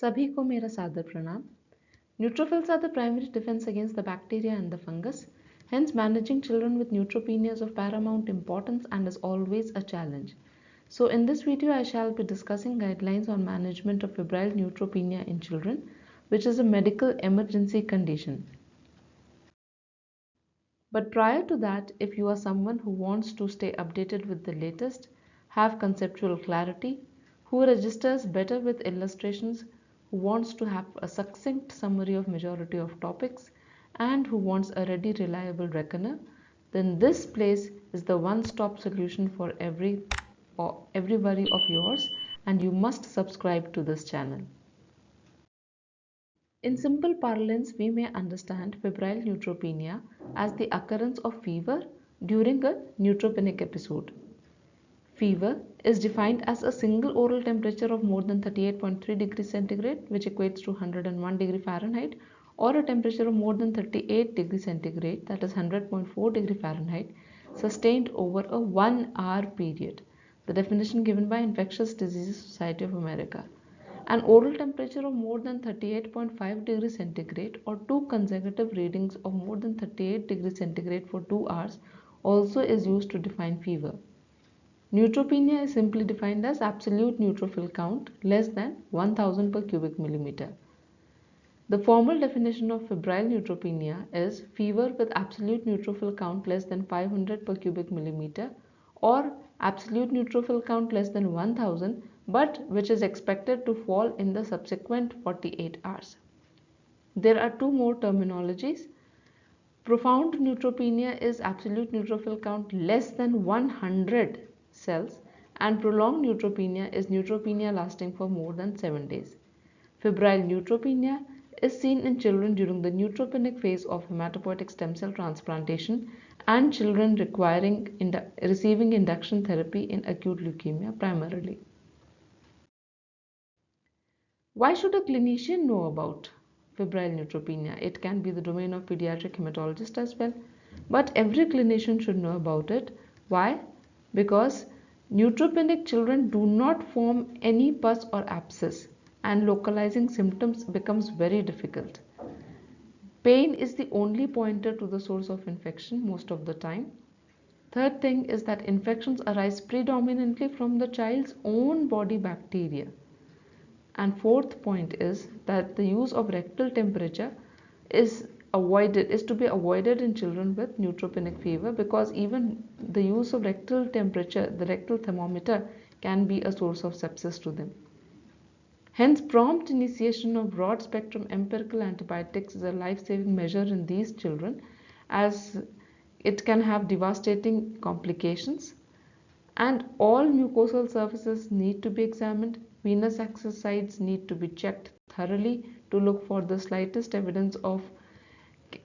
सभी को मेरा सादर प्रणाम. Neutrophils are the primary defense against the bacteria and the fungus. Hence, managing children with neutropenia is of paramount importance and is always a challenge. So, in this video, I shall be discussing guidelines on management of febrile neutropenia in children, which is a medical emergency condition. But prior to that, if you are someone who wants to stay updated with the latest, have conceptual clarity, who registers better with illustrations, who wants to have a succinct summary of majority of topics, and who wants a ready reliable reckoner, then this place is the one-stop solution for everybody of yours, and you must subscribe to this channel. In simple parlance, we may understand febrile neutropenia as the occurrence of fever during a neutropenic episode. Fever is defined as a single oral temperature of more than 38.3 degrees centigrade, which equates to 101 degree Fahrenheit, or a temperature of more than 38 degrees centigrade, that is 100.4 degree Fahrenheit, sustained over a 1 hour period. The definition given by Infectious Diseases Society of America. An oral temperature of more than 38.5 degrees centigrade or two consecutive readings of more than 38 degrees centigrade for 2 hours also is used to define fever. Neutropenia is simply defined as absolute neutrophil count less than 1000 per cubic millimeter. The formal definition of febrile neutropenia is fever with absolute neutrophil count less than 500 per cubic millimeter or absolute neutrophil count less than 1000 but which is expected to fall in the subsequent 48 hours. There are two more terminologies. Profound neutropenia is absolute neutrophil count less than 100 cells, and prolonged neutropenia is neutropenia lasting for more than 7 days. Febrile neutropenia is seen in children during the neutropenic phase of hematopoietic stem cell transplantation and children receiving induction therapy in acute leukemia primarily. Why should a clinician know about febrile neutropenia? It can be the domain of pediatric hematologist as well, but every clinician should know about it. Why? Because neutropenic children do not form any pus or abscess and localizing symptoms becomes very difficult. Pain is the only pointer to the source of infection most of the time. Third thing is that infections arise predominantly from the child's own body bacteria. And fourth point is that the use of rectal temperature is to be avoided in children with neutropenic fever, because even the use of rectal temperature, the rectal thermometer, can be a source of sepsis to them. Hence, prompt initiation of broad spectrum empirical antibiotics is a life-saving measure in these children, as it can have devastating complications. And all mucosal surfaces need to be examined. Venous access sites need to be checked thoroughly to look for the slightest evidence of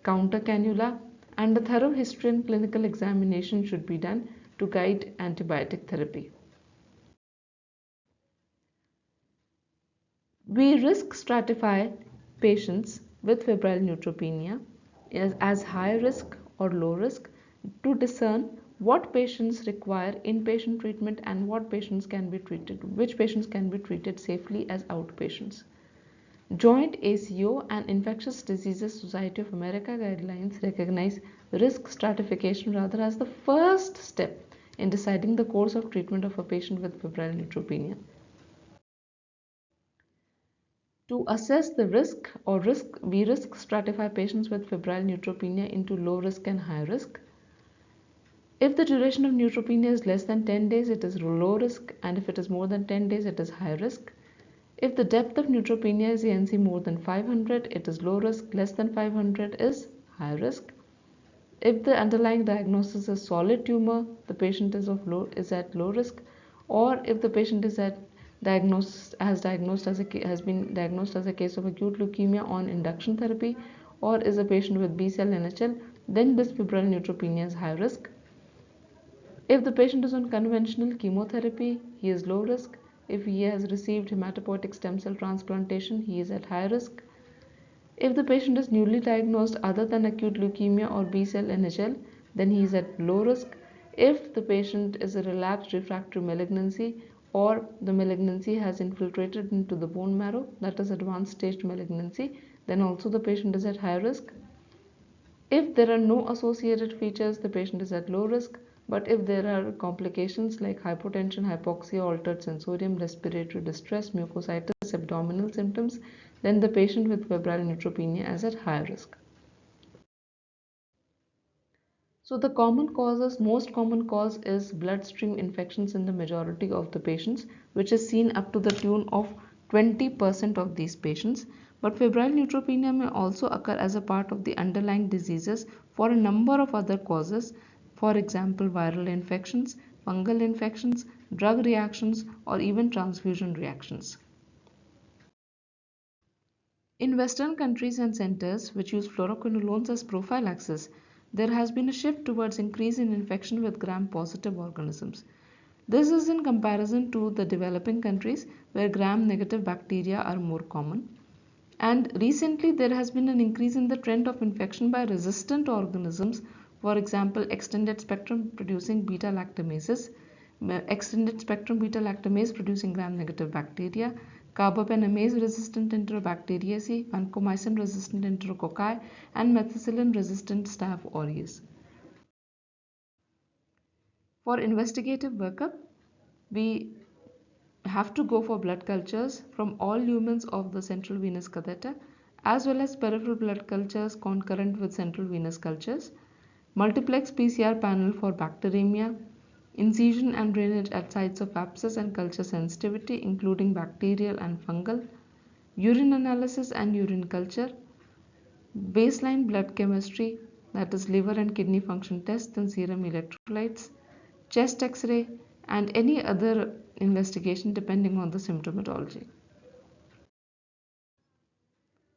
counter cannula, and a thorough history and clinical examination should be done to guide antibiotic therapy. We risk stratify patients with febrile neutropenia as high risk or low risk to discern what patients require inpatient treatment and which patients can be treated safely as outpatients. Joint ACO and Infectious Diseases Society of America guidelines recognize risk stratification rather as the first step in deciding the course of treatment of a patient with febrile neutropenia. To assess the risk, we risk stratify patients with febrile neutropenia into low risk and high risk. If the duration of neutropenia is less than 10 days, it is low risk, and if it is more than 10 days, it is high risk. If the depth of neutropenia is ANC more than 500, it is low risk, less than 500 is high risk. If the underlying diagnosis is solid tumor, the patient is at low risk, or if the patient has been diagnosed as a case of acute leukemia on induction therapy, or is a patient with B-cell NHL, then this febrile neutropenia is high risk. If the patient is on conventional chemotherapy, he is low risk. If he has received hematopoietic stem cell transplantation, he is at high risk. If the patient is newly diagnosed other than acute leukemia or B-cell NHL, then he is at low risk. If the patient is a relapsed refractory malignancy or the malignancy has infiltrated into the bone marrow, that is advanced stage malignancy, then also the patient is at high risk. If there are no associated features, the patient is at low risk. But if there are complications like hypotension, hypoxia, altered sensorium, respiratory distress, mucositis, abdominal symptoms, then the patient with febrile neutropenia is at high risk. So the most common cause is bloodstream infections in the majority of the patients, which is seen up to the tune of 20% of these patients. But febrile neutropenia may also occur as a part of the underlying diseases for a number of other causes, for example, viral infections, fungal infections, drug reactions, or even transfusion reactions. In Western countries and centers which use fluoroquinolones as prophylaxis, there has been a shift towards increase in infection with gram-positive organisms. This is in comparison to the developing countries where gram-negative bacteria are more common. And recently there has been an increase in the trend of infection by resistant organisms, for example, extended spectrum producing beta-lactamases, extended spectrum beta-lactamase producing gram-negative bacteria, carbapenemase resistant Enterobacteriaceae, vancomycin resistant Enterococci, and methicillin resistant Staph aureus. For investigative workup, we have to go for blood cultures from all lumens of the central venous catheter as well as peripheral blood cultures concurrent with central venous cultures, multiplex PCR panel for bacteremia, incision and drainage at sites of abscess and culture sensitivity including bacterial and fungal, urine analysis and urine culture, baseline blood chemistry, that is liver and kidney function tests and serum electrolytes, chest x-ray, and any other investigation depending on the symptomatology.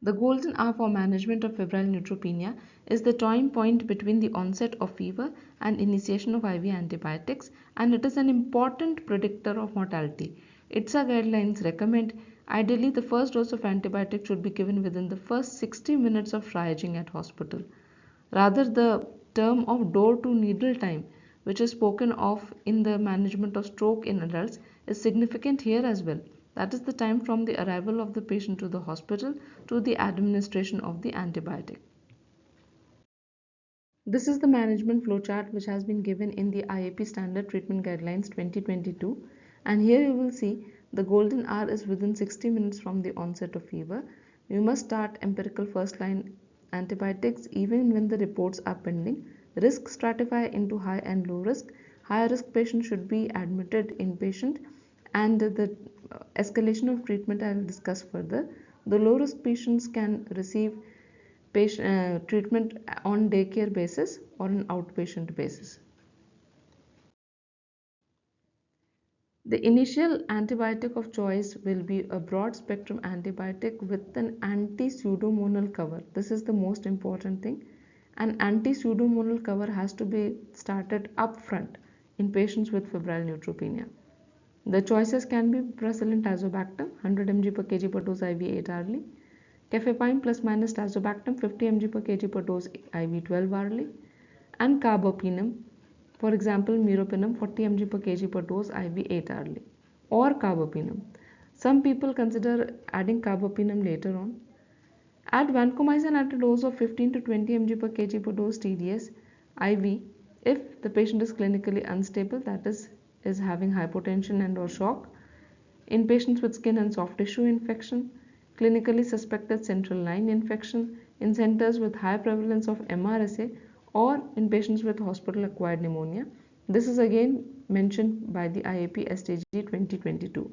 The golden hour for management of febrile neutropenia is the time point between the onset of fever and initiation of IV antibiotics, and it is an important predictor of mortality. ITSA guidelines recommend ideally the first dose of antibiotic should be given within the first 60 minutes of triaging at hospital. Rather, the term of door to needle time, which is spoken of in the management of stroke in adults, is significant here as well. That is the time from the arrival of the patient to the hospital to the administration of the antibiotic. This is the management flowchart which has been given in the IAP Standard Treatment Guidelines 2022, and here you will see the golden hour is within 60 minutes from the onset of fever. You must start empirical first line antibiotics even when the reports are pending. Risk stratify into high and low risk. High risk patient should be admitted inpatient, and the escalation of treatment I will discuss further. The low risk patients can receive treatment on daycare basis or an outpatient basis. The initial antibiotic of choice will be a broad spectrum antibiotic with an anti-pseudomonal cover. This is the most important thing. An anti-pseudomonal cover has to be started upfront in patients with febrile neutropenia. The choices can be Bracillin tazobactam 100 mg per kg per dose IV 8 hourly, cefepime plus minus tazobactam 50 mg per kg per dose IV 12 hourly, and carbapenem, for example meropenem 40 mg per kg per dose IV 8 hourly, or carbapenem. Some people consider adding carbapenem later on. Add vancomycin at a dose of 15 to 20 mg per kg per dose TDS IV if the patient is clinically unstable, that is having hypotension and or shock, in patients with skin and soft tissue infection, clinically suspected central line infection, in centers with high prevalence of MRSA, or in patients with hospital acquired pneumonia. This is again mentioned by the IAP STG 2022.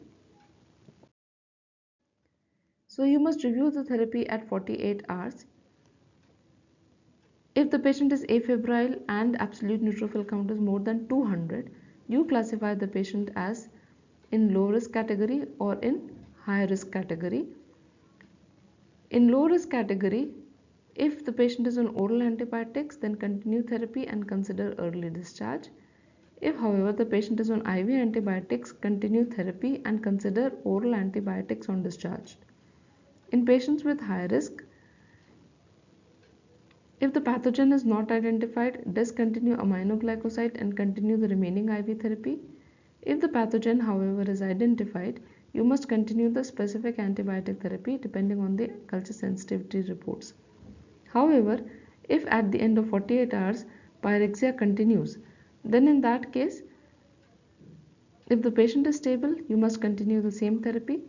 So you must review the therapy at 48 hours. If the patient is afebrile and absolute neutrophil count is more than 200, you classify the patient as in low risk category or in high risk category. In low risk category, if the patient is on oral antibiotics, then continue therapy and consider early discharge. If however the patient is on IV antibiotics, continue therapy and consider oral antibiotics on discharge. In patients with high risk, if the pathogen is not identified, discontinue aminoglycoside and continue the remaining IV therapy. If the pathogen, however, is identified, you must continue the specific antibiotic therapy depending on the culture sensitivity reports. However, if at the end of 48 hours pyrexia continues, then in that case, if the patient is stable, you must continue the same therapy.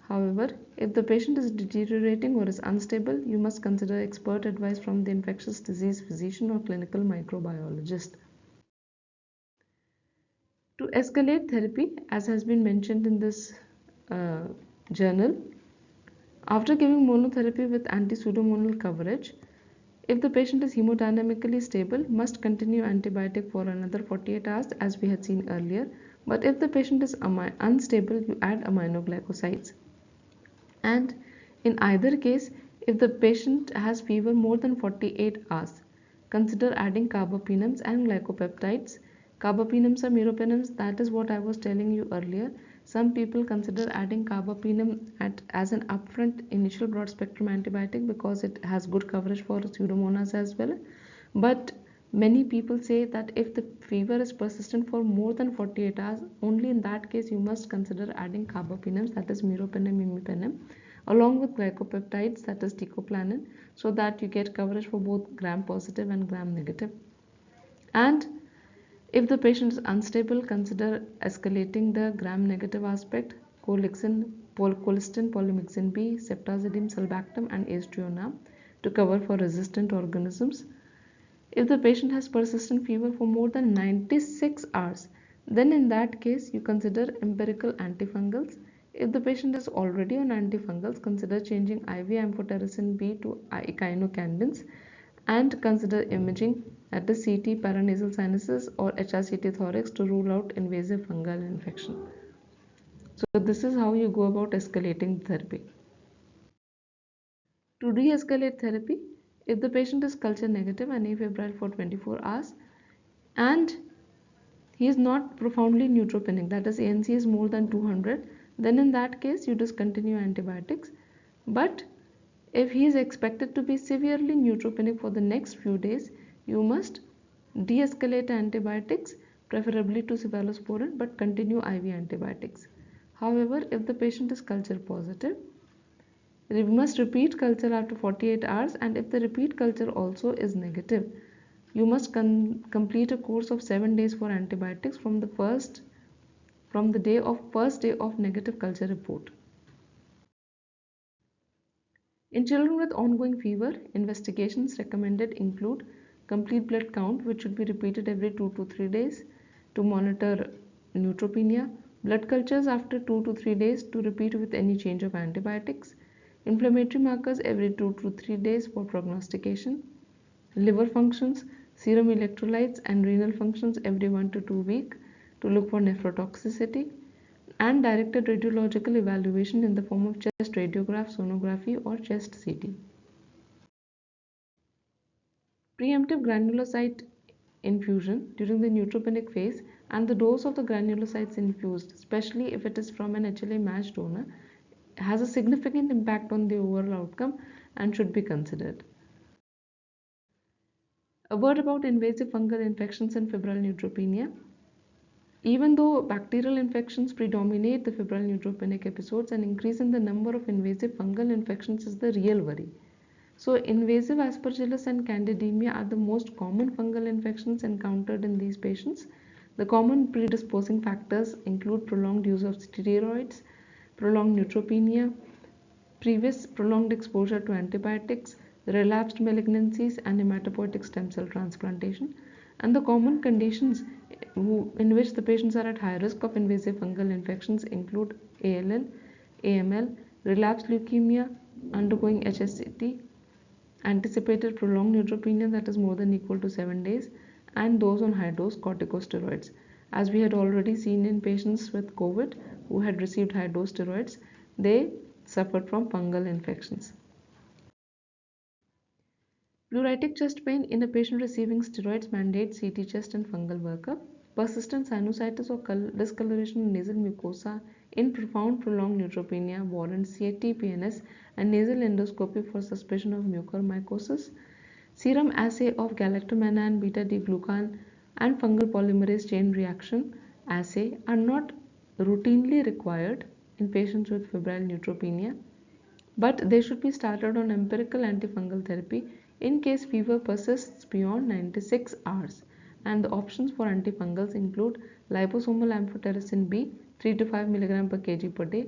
However, if the patient is deteriorating or is unstable, you must consider expert advice from the infectious disease physician or clinical microbiologist. To escalate therapy, as has been mentioned in this uh, journal, after giving monotherapy with anti-pseudomonal coverage, if the patient is hemodynamically stable, must continue antibiotic for another 48 hours as we had seen earlier. But if the patient is unstable, you add aminoglycosides. And in either case, if the patient has fever more than 48 hours, consider adding carbapenems and glycopeptides. Carbapenems are meropenems, that is what I was telling you earlier. Some people consider adding carbapenem as an upfront initial broad spectrum antibiotic because it has good coverage for pseudomonas as well. But many people say that if the fever is persistent for more than 48 hours, only in that case you must consider adding carbapenems, that is meropenem, imipenem, along with glycopeptides, that is teicoplanin, so that you get coverage for both gram positive and gram negative. And if the patient is unstable, consider escalating the gram negative aspect, colistin, polymyxin B, ceftazidime, sulbactam, and aztreonam to cover for resistant organisms. If the patient has persistent fever for more than 96 hours, then in that case you consider empirical antifungals. If the patient is already on antifungals, consider changing IV amphotericin B to echinocandins and consider imaging at the CT paranasal sinuses or HRCT thorax to rule out invasive fungal infection. So this is how you go about escalating therapy. To de-escalate therapy, if the patient is culture negative and afebrile for 24 hours and he is not profoundly neutropenic, that is ANC is more than 200, then in that case you discontinue antibiotics. But if he is expected to be severely neutropenic for the next few days, you must de-escalate antibiotics, preferably to cephalosporin, but continue IV antibiotics. However, if the patient is culture positive, we must repeat culture after 48 hours, and if the repeat culture also is negative, you must complete a course of 7 days for antibiotics from the first day of negative culture report. In children with ongoing fever, investigations recommended include complete blood count, which should be repeated every 2 to 3 days to monitor neutropenia, blood cultures after 2 to 3 days to repeat with any change of antibiotics, inflammatory markers every 2 to 3 days for prognostication, liver functions, serum electrolytes, and renal functions every 1 to 2 weeks to look for nephrotoxicity, and directed radiological evaluation in the form of chest radiograph, sonography, or chest CT. Preemptive granulocyte infusion during the neutropenic phase and the dose of the granulocytes infused, especially if it is from an HLA matched donor, has a significant impact on the overall outcome and should be considered. A word about invasive fungal infections and febrile neutropenia. Even though bacterial infections predominate the febrile neutropenic episodes, an increase in the number of invasive fungal infections is the real worry. So invasive aspergillus and candidemia are the most common fungal infections encountered in these patients. The common predisposing factors include prolonged use of steroids, prolonged neutropenia, previous prolonged exposure to antibiotics, relapsed malignancies, and hematopoietic stem cell transplantation. And the common conditions in which the patients are at high risk of invasive fungal infections include ALL, AML, relapsed leukemia, undergoing HSCT, anticipated prolonged neutropenia that is more than equal to 7 days, and those on high dose corticosteroids. As we had already seen in patients with COVID who had received high dose steroids, they suffered from fungal infections. Pleuritic chest pain in a patient receiving steroids mandates CT chest and fungal workup. Persistent sinusitis or discoloration in nasal mucosa in profound prolonged neutropenia warrants CT-PNS and nasal endoscopy for suspicion of mucormycosis. Serum assay of galactomannan, beta-D-glucan, and fungal polymerase chain reaction assay are not routinely required in patients with febrile neutropenia, but they should be started on empirical antifungal therapy in case fever persists beyond 96 hours. And the options for antifungals include liposomal amphotericin B 3 to 5 mg per kg per day,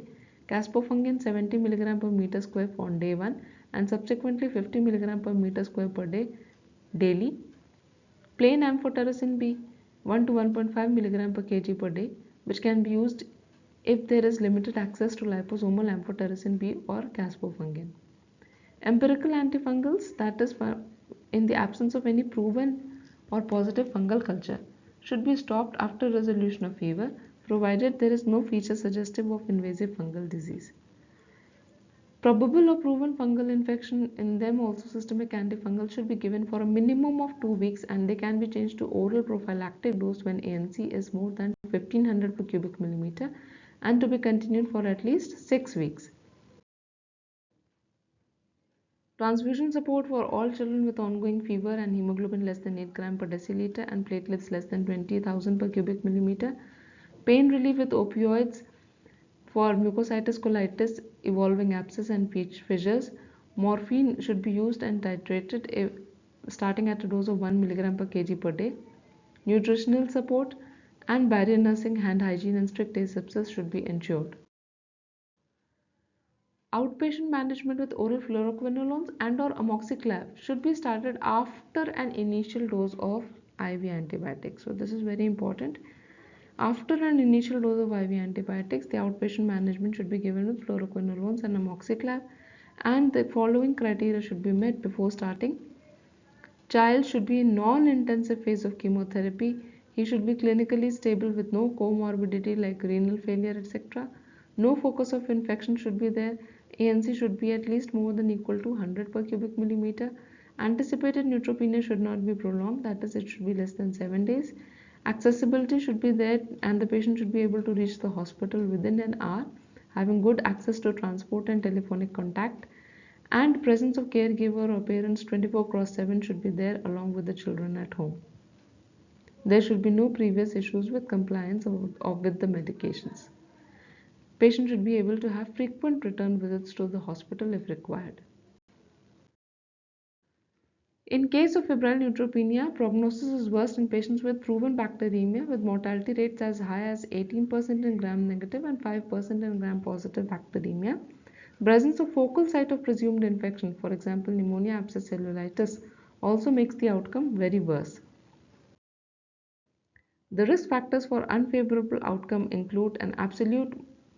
caspofungin 70 mg per meter square on day 1 and subsequently 50 mg per meter square per day daily, plain amphotericin B 1 to 1.5 mg per kg per day, which can be used if there is limited access to liposomal amphotericin B or caspofungin. Empirical antifungals, that is in the absence of any proven or positive fungal culture, should be stopped after resolution of fever, provided there is no feature suggestive of invasive fungal disease. Probable or proven fungal infection, in them also systemic antifungal should be given for a minimum of 2 weeks, and they can be changed to oral prophylactic dose when ANC is more than 1500 per cubic millimeter and to be continued for at least 6 weeks. Transfusion support for all children with ongoing fever and hemoglobin less than 8 gram per deciliter and platelets less than 20,000 per cubic millimeter. Pain relief with opioids for mucositis colitis, evolving abscess and fissures. Morphine should be used and titrated starting at a dose of 1 mg per kg per day. Nutritional support and barrier nursing, hand hygiene and strict asepsis should be ensured. Outpatient management with oral fluoroquinolones and or amoxiclav should be started after an initial dose of IV antibiotics. So this is very important. After an initial dose of IV antibiotics, the outpatient management should be given with fluoroquinolones and amoxiclav, and the following criteria should be met before starting. Child should be in non-intensive phase of chemotherapy. He should be clinically stable with no comorbidity like renal failure, etc. No focus of infection should be there. ANC should be at least more than equal to 100 per cubic millimeter. Anticipated neutropenia should not be prolonged, that is, it should be less than 7 days. Accessibility should be there and the patient should be able to reach the hospital within an hour, having good access to transport and telephonic contact, and presence of caregiver or parents 24/7 should be there along with the children at home. There should be no previous issues with compliance with the medications. Patient should be able to have frequent return visits to the hospital if required. In case of febrile neutropenia, prognosis is worst in patients with proven bacteremia with mortality rates as high as 18% in gram-negative and 5% in gram-positive bacteremia. Presence of focal site of presumed infection, for example pneumonia, abscess, cellulitis, also makes the outcome very worse. The risk factors for unfavorable outcome include an absolute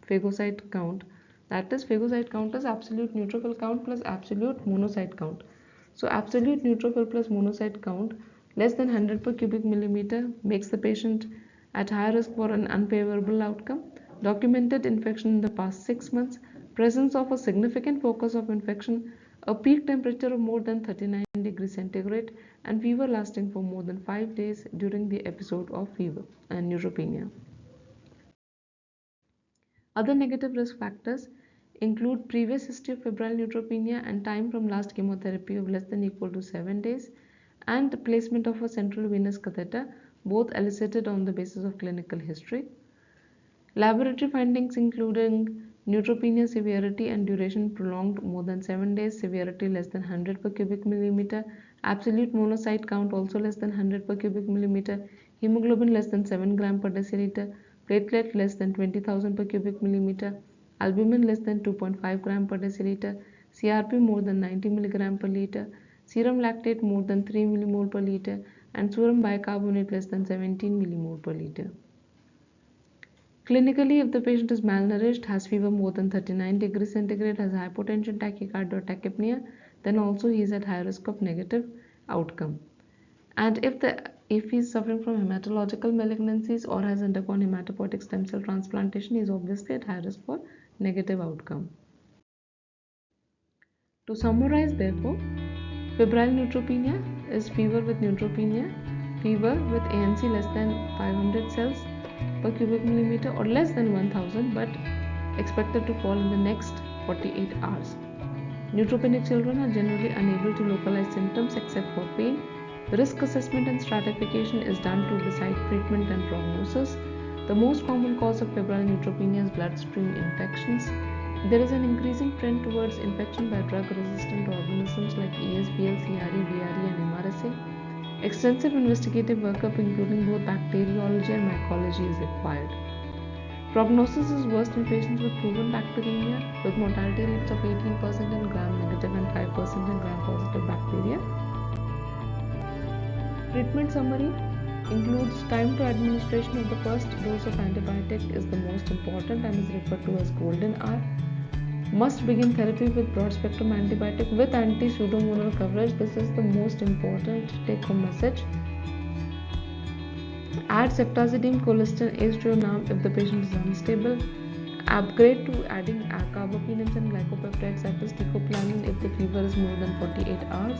phagocyte count, that is, phagocyte count is absolute neutrophil count plus absolute monocyte count. So absolute neutrophil plus monocyte count less than 100 per cubic millimeter makes the patient at high risk for an unfavorable outcome. Documented infection in the past 6 months, presence of a significant focus of infection, a peak temperature of more than 39 degrees centigrade, and fever lasting for more than 5 days during the episode of fever and neutropenia. Other negative risk factors include previous history of febrile neutropenia and time from last chemotherapy of less than equal to 7 days, and the placement of a central venous catheter, both elicited on the basis of clinical history. Laboratory findings including neutropenia severity and duration prolonged more than 7 days, severity less than 100 per cubic millimeter, absolute monocyte count also less than 100 per cubic millimeter, hemoglobin less than 7 gram per deciliter, platelet less than 20,000 per cubic millimeter, albumin less than 2.5 gram per deciliter, CRP more than 90 milligram per liter, serum lactate more than 3 millimole per liter, and serum bicarbonate less than 17 millimole per liter. Clinically, if the patient is malnourished, has fever more than 39 degrees centigrade, has hypotension, tachycardia or tachypnea, then also he is at high risk of negative outcome. And if he is suffering from hematological malignancies or has undergone hematopoietic stem cell transplantation, he is obviously at high risk for negative outcome. To summarize, therefore, febrile neutropenia is fever with neutropenia, fever with ANC less than 500 cells per cubic millimeter or less than 1000 but expected to fall in the next 48 hours. Neutropenic children are generally unable to localize symptoms except for pain. Risk assessment and stratification is done to decide treatment and prognosis. The most common cause of febrile neutropenia is bloodstream infections. There is an increasing trend towards infection by drug-resistant organisms like ESBL, CRE, VRE, and MRSA. Extensive investigative workup including both bacteriology and mycology is required. Prognosis is worst in patients with proven bacteremia, with mortality rates of 18% in gram-negative and 5% in gram-positive bacteria. Treatment summary includes time to administration of the first dose of antibiotic is the most important and is referred to as golden hour. Must begin therapy with broad-spectrum antibiotic with anti-pseudomonal coverage. This is the most important take-home message. Add ceftazidime colistin ACE to your NAM if the patient is unstable. Upgrade to adding carbapenems and glycopeptides, that is teicoplanin, if the fever is more than 48 hours.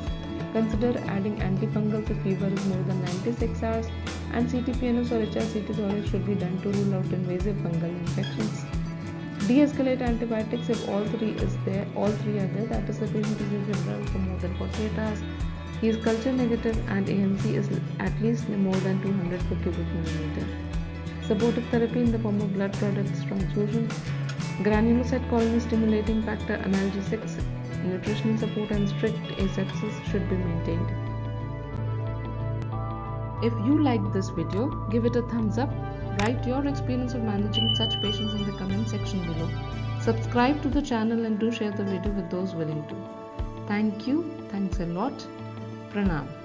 Consider adding antifungals if fever is more than 96 hours. And CTPNS or HRCT storage should be done to rule out invasive fungal infections. De-escalate antibiotics if all three are there, that is the patient is febrile for more than 48 hours. He is culture negative and ANC is at least more than 200 per cubic millimeter. Supportive therapy in the form of blood products transfusion, granulocyte colony stimulating factor, analgesics, nutritional support, and strict asepsis should be maintained. If you liked this video, give it a thumbs up. Write your experience of managing such patients in the comment section below. Subscribe to the channel and do share the video with those willing to. Thank you. Thanks a lot. Pranam.